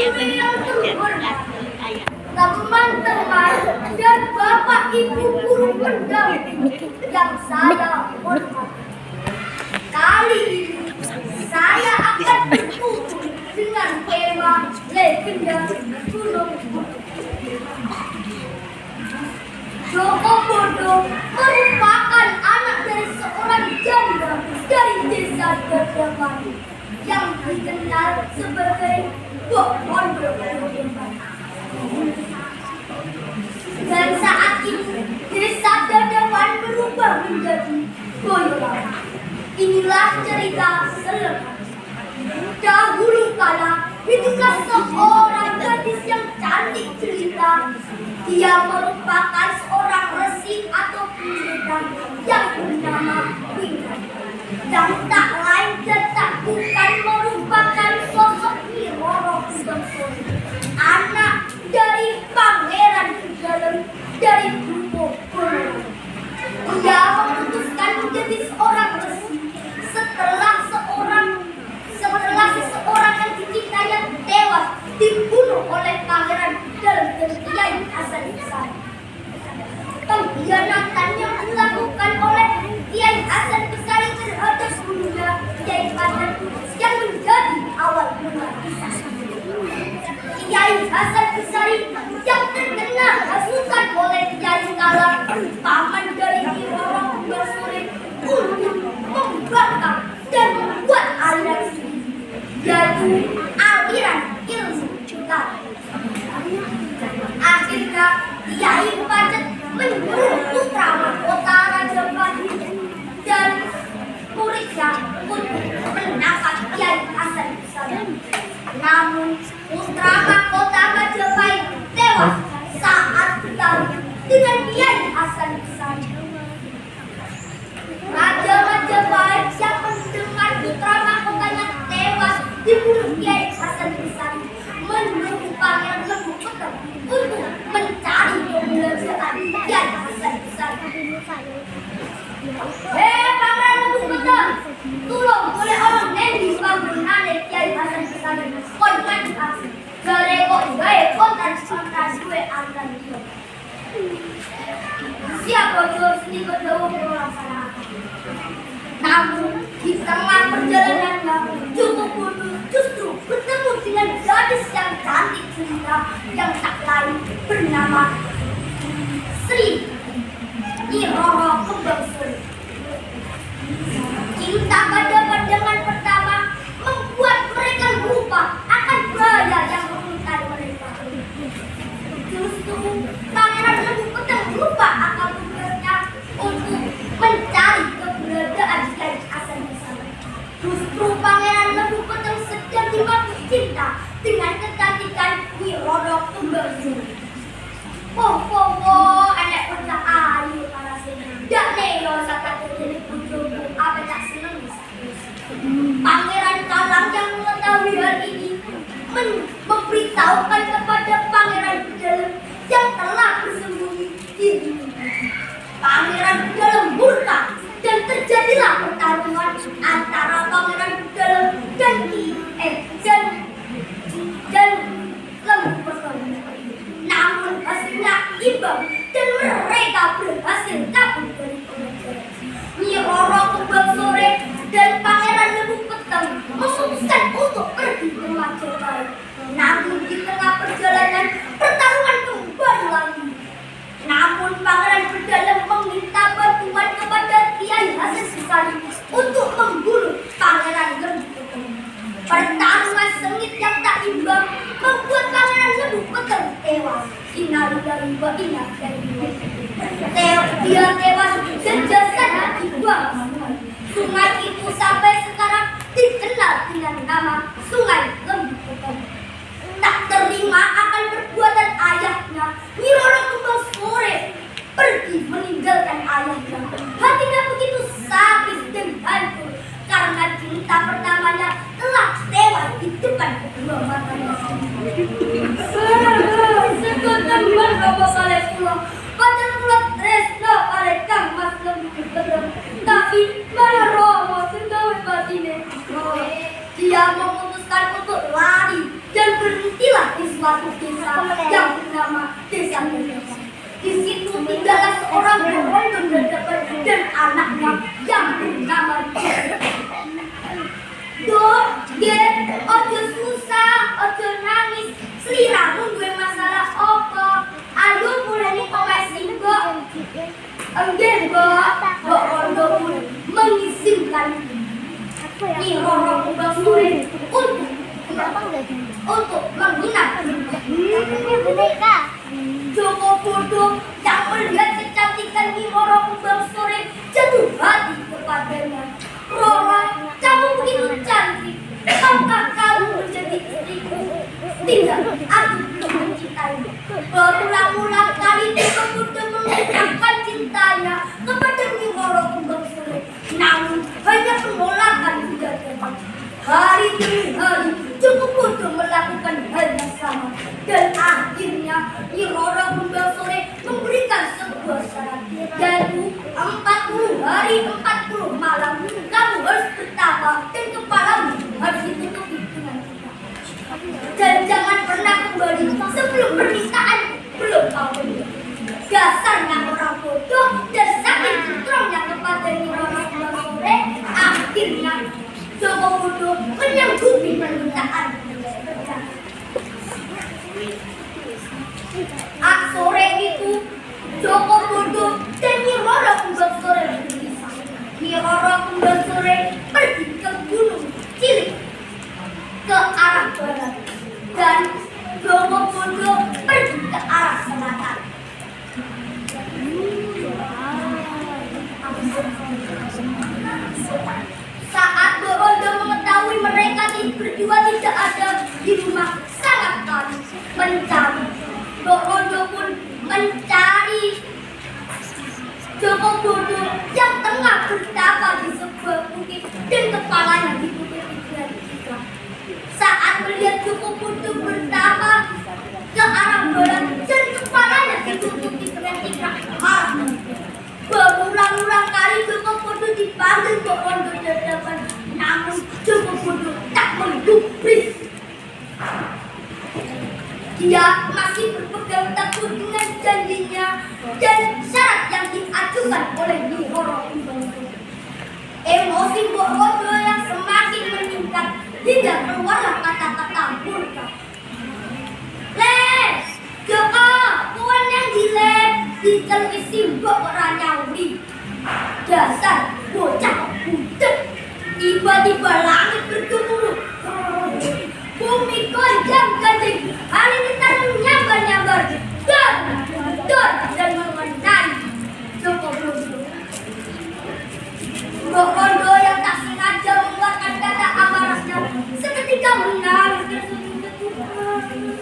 guru yang terhormat, teman-teman dan bapak ibu guru pendamping yang saya hormati. Kali ini saya akan berkumpul dengan tema legenda Gunung Bukit. Joko Bodo merupakan anak dari seorang janda dari desa Dadamani yang dikenal sebagai Pohon Berkelanjutan. Dan saat ini desa Dadaman berubah menjadi Boyolali. Inilah cerita selengkapnya. Dahulu kala hiduplah seorang gadis yang cantik jelita. Dia merupakan seorang resi atau pendeta yang bernama Wingan. Yang tak lain dan tak bukan merupakan sosok Nyi Roro Kumbang-Sore, anak dari Pangeran Kedalam dari Bumbu Bodo. Dia memutuskan menjadi seorang resi setelah seseorang yang dicintainya tewas dibunuh oleh Pangeran Kedalam dan Kiai Hasan Besari. Pengkhianatan yang dilakukan oleh Kiai Hasan Besari terhadap gurunya Kiai Hasan yang menjadi awal mula kisah. Kiai Hasan Besari yang terkena hasutan oleh Kiai Kala, paman dari Nyi Roro Kumbang-Sore, untuk membakar dan membuat aliran sendiri, yaitu aliran ilmu Cutara. Akhirnya Kiai Pacet menyuruh putra mahkota Rajapati dan muridnya untuk menangkap Kiai Hasan Besari. Namun putra mahkota Majapahit tewas saat bertarung dengan Kiai Hasan Besari. Raja Majapahit yang mendengar putra mahkotanya tewas dibunuh Kiai Hasan Besari menunggu Pangeran Lembu Peteng untuk mencari keberadaan Kiai Hasan Besari. Hei Pangeran Lembu Peteng, tolong boleh orang nendi panggunane Kiai Hasan Besari kon maju aksi gare kok gawe kontan duwe aliran dia. Siapa jual seni kedawa melaksanakan. Namun di tengah perjalanannya Joko Bodo justru bertemu dengan gadis yang cantik jelita yang tak lain bernama Sri Nyi Roro Kumbang-Sore. Cinta pada pandangan pertama membuat mereka lupa akan bahaya yang mengintai mereka. Justru Pangeran Lembu Peteng lupa akan tugasnya untuk mencari keberadaan Kiai Hasan Besari. Justru Pangeran Lembu Peteng sedang dimabuk cinta dengan kecantikan Nyi Roro Kumbang-Sore. Oh, anak bocah ayu para sini. Dak neo sakat jadi bojoku apa tak seneng bisa. Pangeran Kalang yang mengetahui hal ini memberitahukan kepada Pangeran Kedalam yang telah bersembunyi di dunia. Pangeran Kedalam murka dan terjadilah pertarungan antara Pangeran Kedalam dan Lembu Peteng. Namun hasilnya imbang dan mereka berhasil kabur dari pengejaran. Nyi Roro Kumbang-Sore dan Pangeran Lembu Peteng memutuskan untuk pergi ke Majapahit. Namun di tengah perjalanan pertarungan kembali lagi. Namun Pangeran Kedalam meminta bantuan kepada Kiai Hasan Besari untuk membunuh Pangeran Lembu Peteng. Pertarungan sengit yang tak imbang membuat Pangeran Lembu Peteng tewas. Innalillahi wa inna ilaihi raji'un. Dia tewas dan jasadnya dibuang ke sungai. Sungai itu sampai sekarang dikenal dengan nama Sungai Lembu Peteng. Tak terima akan perbuatan ayahnya, Nyi Roro Kumbang-Sore pergi meninggalkan ayahnya. Hatinya begitu sakit dan hancur karena cinta pertamanya telah tewas di depan kedua matanya sendiri. Sekolah apa kalian pulang? Padahal pulang tresno oleh Kang Mas Lembu Peteng. Tapi malah Romo segawe batine. Dia memutuskan untuk lari dan berhentilah suatu desa yang bernama Desa Bedakan. Di situ tinggallah seorang pohon berdebar dan anaknya yang bernama Dok, ojo susah, ojo nangis, seliramu gue masalah apa? Ayo mulai pemesi kok. Enggak, Mbok Rondo pun mengizinkan Nyi Roro Kumbang Sore untuk menggunakan Joko Bodo yang melihat kecantikan Nyi Roro Kumbang Sore jatuh hati kepadanya. Roro, kamu begitu cantik. Apakah kamu menjadi istriku? Tidak, aku belum mencintaimu. Berulang-ulang kali Joko Bodo mengungkapkan cintanya kepada Nyi Roro Kumbang Sore. Namun hanya penolakan tidak dapat. Hari demi hari Joko Bodo melakukan hal yang sama. Dan akhirnya Nyi Roro Kumbang Sore memberikan sebuah syarat, yaitu 40 hari 40 malam kamu harus bertapa dan kepalamu harus ditutupi dengan kita. Dan jangan pernah kembali sebelum permintaan belum kau beri. Dasarnya orang bodoh dan saking cetrongnya kepada Nyi Roro Kumbang Sore, akhirnya Joko Bodo menyanggupi permintaan. Sore itu Joko Bodo dan Nyi Roro Kumbang Sore berpisah. Nyi Roro Kumbang Sore pergi ke Gunung Cilik ke arah barat dan Joko Bodo pergi ke arah selatan. Saat Bodo mengetahui mereka berdua tidak ada di rumah, sangat panik mencari. Bodo pun mencari Joko Bodo yang tengah bertapa di sebuah bukit dan kepalanya ditutupi dengan tikar. Saat melihat Joko Bodo bertapa ke arah barat dan kepalanya ditutupi dengan tikar, berulang-ulang kali Joko Bodo dipanggil ke pondok dadakan, namun Joko Bodo tak menggubris. Dia masih berpegang teguh dengan janjinya dan syarat yang diajukan oleh Nyi Roro Kumbang Sore. Emosi Mbok Rondo yang semakin meningkat hingga keluarlah kata-kata murka. Les, Joko, kuan yang dilek dicelwisi Mbok ora nyauri. Dasar bocah budek. Tiba-tiba langit bergemuruh. Bumi goncang ganjing, hari kita menyambar-nyambar, dor dan mengenai Joko Bodo. Mbok Rondo yang tak sengaja mengeluarkan kata amarahnya seketika menangis terseduh-seduh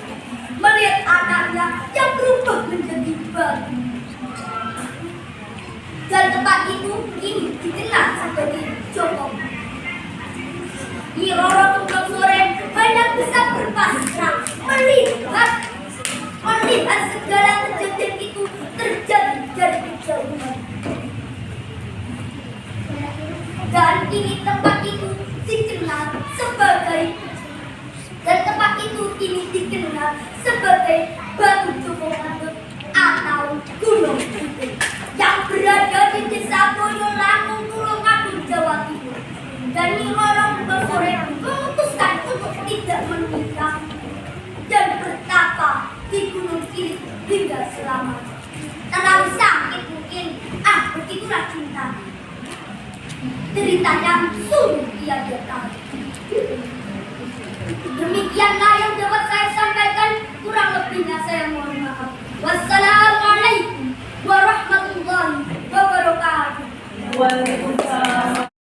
melihat anaknya yang berubah menjadi batu. Dan tempat itu kini dikenal sebagai Joko. Nyi Roro Kumbang Sore hanya bisa berpasrah melihat segala kejadian itu terjadi dari kejauhan. Dan kini tempat itu dikenal sebagai Batu Joko Mandut atau Gunung Putih yang berada di Desa Boyolangu, Tulungagung, Jawa Timur. Dan Nyi Roro Kumbang Sore memutuskan untuk tidak menikah dan bertapa di Gunung Cilik hingga selamanya. Terlalu sakit mungkin, begitulah cinta. Ceritanya sungguh tiada tahu. Demikianlah yang dapat saya sampaikan, kurang lebihnya saya mohon maaf. Wassalamualaikum warahmatullahi wabarakatuh.